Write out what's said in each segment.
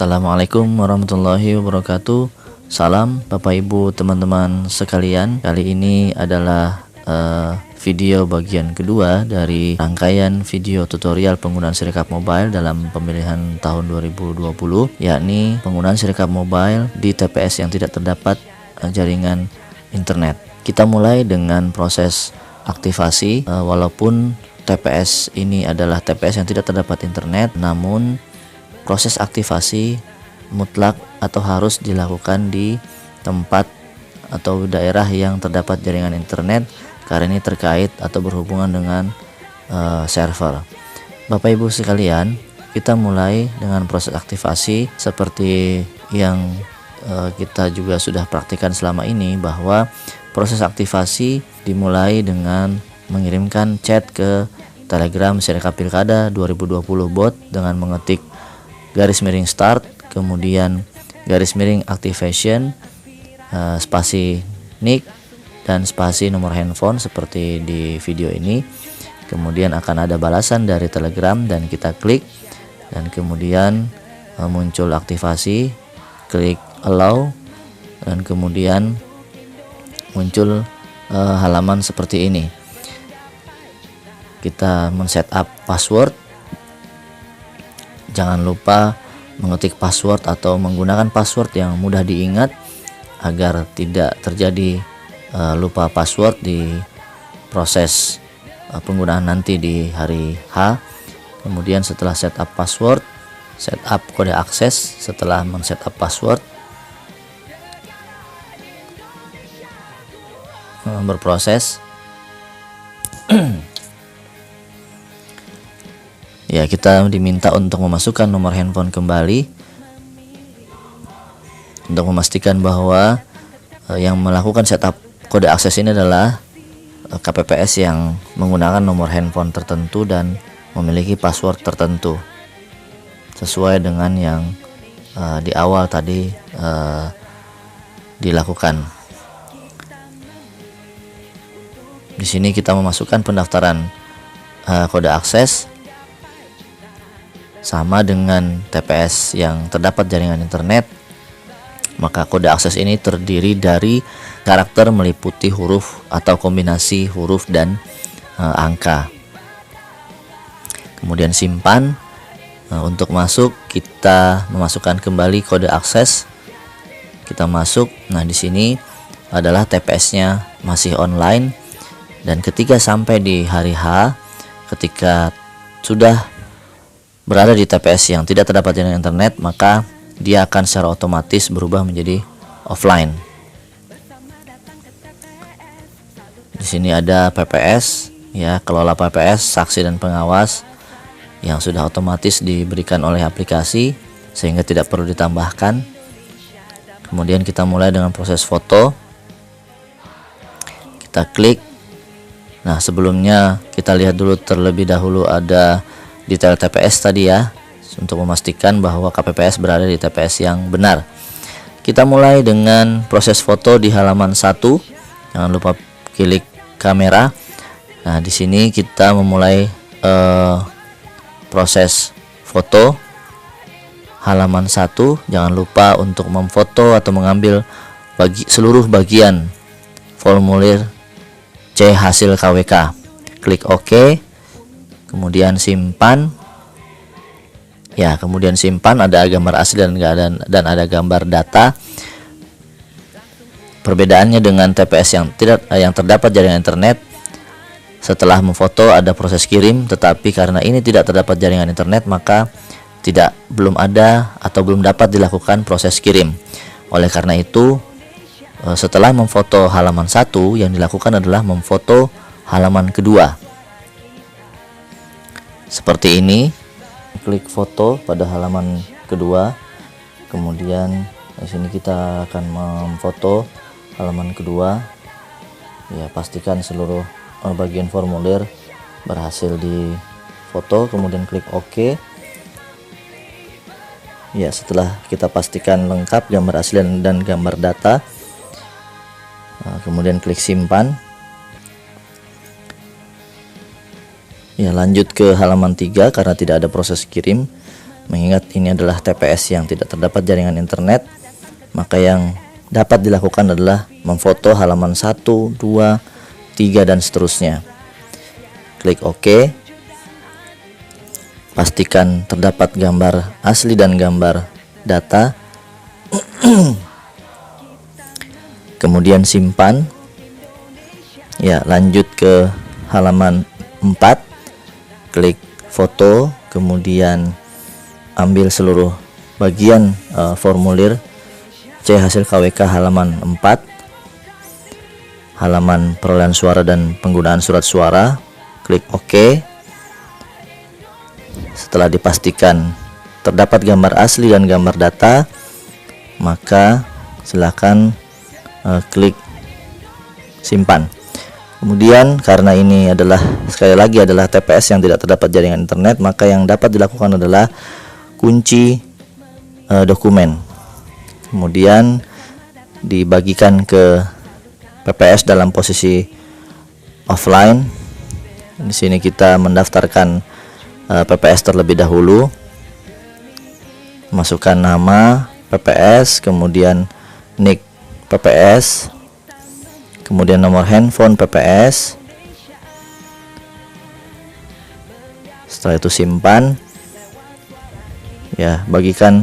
Assalamualaikum warahmatullahi wabarakatuh. Salam Bapak Ibu teman-teman sekalian. Kali ini adalah video bagian kedua dari rangkaian video tutorial penggunaan Sirekap Mobile dalam pemilihan tahun 2020, yakni penggunaan Sirekap Mobile di TPS yang tidak terdapat jaringan internet. Kita mulai dengan proses aktivasi. Walaupun TPS ini adalah TPS yang tidak terdapat internet, namun proses aktivasi mutlak atau harus dilakukan di tempat atau daerah yang terdapat jaringan internet, karena ini terkait atau berhubungan dengan server. Bapak Ibu sekalian, kita mulai dengan proses aktivasi seperti yang kita juga sudah praktikkan selama ini, bahwa proses aktivasi dimulai dengan mengirimkan chat ke Telegram Sirekap Pilkada 2020 bot dengan mengetik _start, kemudian _activation, spasi nick dan spasi nomor handphone seperti di video ini. Kemudian akan ada balasan dari Telegram dan kita klik, dan kemudian muncul aktivasi, klik allow, dan kemudian muncul halaman seperti ini. Kita men-setup password. Jangan lupa mengetik password atau menggunakan password yang mudah diingat agar tidak terjadi lupa password di proses penggunaan nanti di hari H. Kemudian setelah setup password, setup kode akses. Setelah men-setup password, berproses. Ya, kita diminta untuk memasukkan nomor handphone kembali untuk memastikan bahwa yang melakukan setup kode akses ini adalah KPPS yang menggunakan nomor handphone tertentu dan memiliki password tertentu sesuai dengan yang di awal tadi dilakukan. Di sini kita memasukkan pendaftaran kode akses sama dengan TPS yang terdapat jaringan internet. Maka kode akses ini terdiri dari karakter meliputi huruf atau kombinasi huruf dan angka. Kemudian simpan. Untuk masuk, kita memasukkan kembali kode akses. Kita masuk. Nah, di sini adalah TPS-nya masih online, dan ketika sampai di hari H, ketika sudah berada di TPS yang tidak terdapat jaringan internet, maka dia akan secara otomatis berubah menjadi offline. Di sini ada PPS, ya, kelola PPS, saksi dan pengawas, yang sudah otomatis diberikan oleh aplikasi sehingga tidak perlu ditambahkan. Kemudian kita mulai dengan proses foto. Kita klik. Nah, sebelumnya kita lihat dulu terlebih dahulu ada detail TPS tadi, ya, untuk memastikan bahwa KPPS berada di TPS yang benar. Kita mulai dengan proses foto di halaman 1. Jangan lupa klik kamera. Nah, di sini kita memulai proses foto halaman 1. Jangan lupa untuk memfoto atau mengambil seluruh bagian formulir C hasil KWK. Klik OK. Kemudian simpan. Ya, kemudian simpan, ada gambar asli dan ada gambar data. Perbedaannya dengan TPS yang terdapat jaringan internet, setelah memfoto ada proses kirim, tetapi karena ini tidak terdapat jaringan internet, maka belum ada atau belum dapat dilakukan proses kirim. Oleh karena itu, setelah memfoto halaman 1, yang dilakukan adalah memfoto halaman kedua. Seperti ini, klik foto pada halaman kedua. Kemudian di sini kita akan memfoto halaman kedua. Ya, pastikan seluruh bagian formulir berhasil difoto, kemudian klik OK. Ya, setelah kita pastikan lengkap gambar asli dan gambar data, kemudian klik simpan. Ya, lanjut ke halaman 3 karena tidak ada proses kirim. Mengingat ini adalah TPS yang tidak terdapat jaringan internet, maka yang dapat dilakukan adalah memfoto halaman 1, 2, 3 dan seterusnya. Klik OK. Pastikan terdapat gambar asli dan gambar data. Kemudian simpan. Ya, lanjut ke halaman 4. Klik foto, kemudian ambil seluruh bagian formulir C hasil KWK halaman 4, halaman perolehan suara dan penggunaan surat suara. Klik OK. Setelah dipastikan terdapat gambar asli dan gambar data, maka silakan klik simpan. Kemudian karena ini adalah sekali lagi adalah TPS yang tidak terdapat jaringan internet, maka yang dapat dilakukan adalah kunci dokumen. Kemudian dibagikan ke PPS dalam posisi offline. Di sini kita mendaftarkan PPS terlebih dahulu. Masukkan nama PPS, kemudian NIK PPS, kemudian nomor handphone PPS. Setelah itu simpan. Ya, bagikan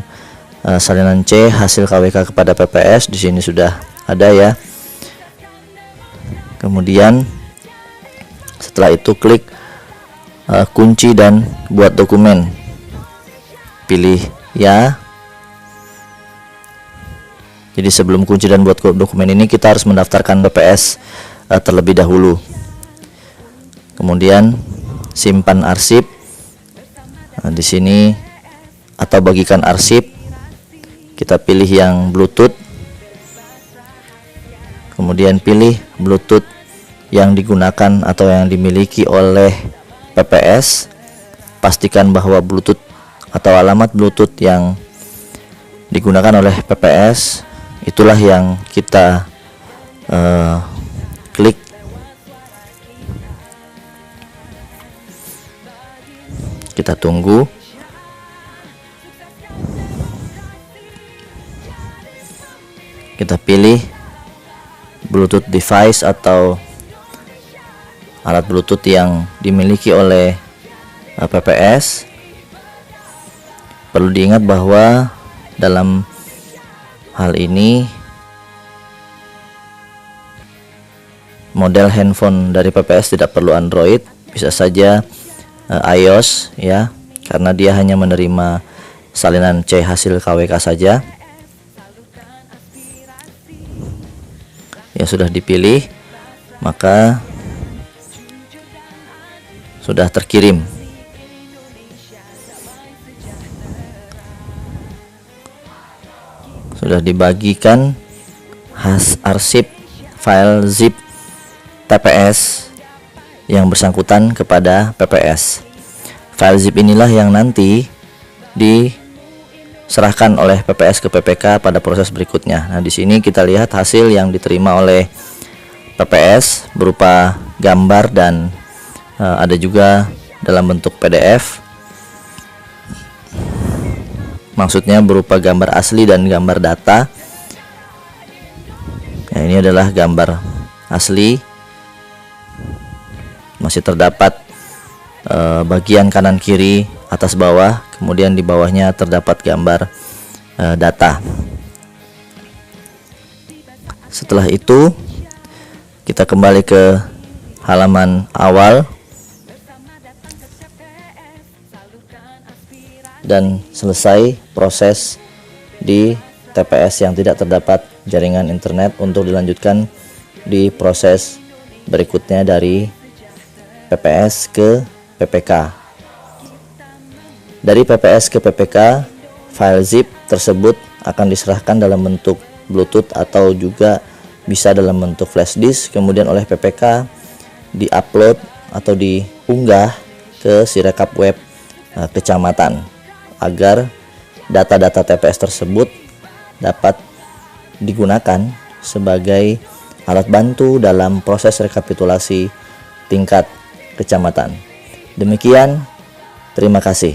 salinan C hasil KWK kepada PPS. Di sini sudah ada ya. Kemudian setelah itu klik kunci dan buat dokumen. Pilih ya. Jadi sebelum kunci dan buat dokumen ini kita harus mendaftarkan PPS terlebih dahulu. Kemudian simpan arsip. Di sini atau bagikan arsip, kita pilih yang Bluetooth. Kemudian pilih Bluetooth yang digunakan atau yang dimiliki oleh PPS. Pastikan bahwa Bluetooth atau alamat Bluetooth yang digunakan oleh PPS itulah yang kita klik. Kita tunggu. Kita pilih Bluetooth device atau alat Bluetooth yang dimiliki oleh PPS. Perlu diingat bahwa dalam hal ini model handphone dari PPS tidak perlu Android, bisa saja iOS ya, karena dia hanya menerima salinan C hasil KWK saja. Ya, sudah dipilih, maka sudah terkirim. Sudah dibagikan arsip file zip TPS yang bersangkutan kepada PPS. File zip inilah yang nanti diserahkan oleh PPS ke PPK pada proses berikutnya. Nah, di sini kita lihat hasil yang diterima oleh PPS berupa gambar dan ada juga dalam bentuk PDF. Maksudnya berupa gambar asli dan gambar data. Ya, ini adalah gambar asli. Masih terdapat bagian kanan kiri, atas bawah, kemudian di bawahnya terdapat gambar data. Setelah itu kita kembali ke halaman awal dan selesai proses di TPS yang tidak terdapat jaringan internet untuk dilanjutkan di proses berikutnya dari PPS ke PPK. Dari PPS ke PPK, file zip tersebut akan diserahkan dalam bentuk Bluetooth atau juga bisa dalam bentuk flash disk, kemudian oleh PPK diupload atau diunggah ke Sirekap web kecamatan agar data-data TPS tersebut dapat digunakan sebagai alat bantu dalam proses rekapitulasi tingkat kecamatan. Demikian, terima kasih.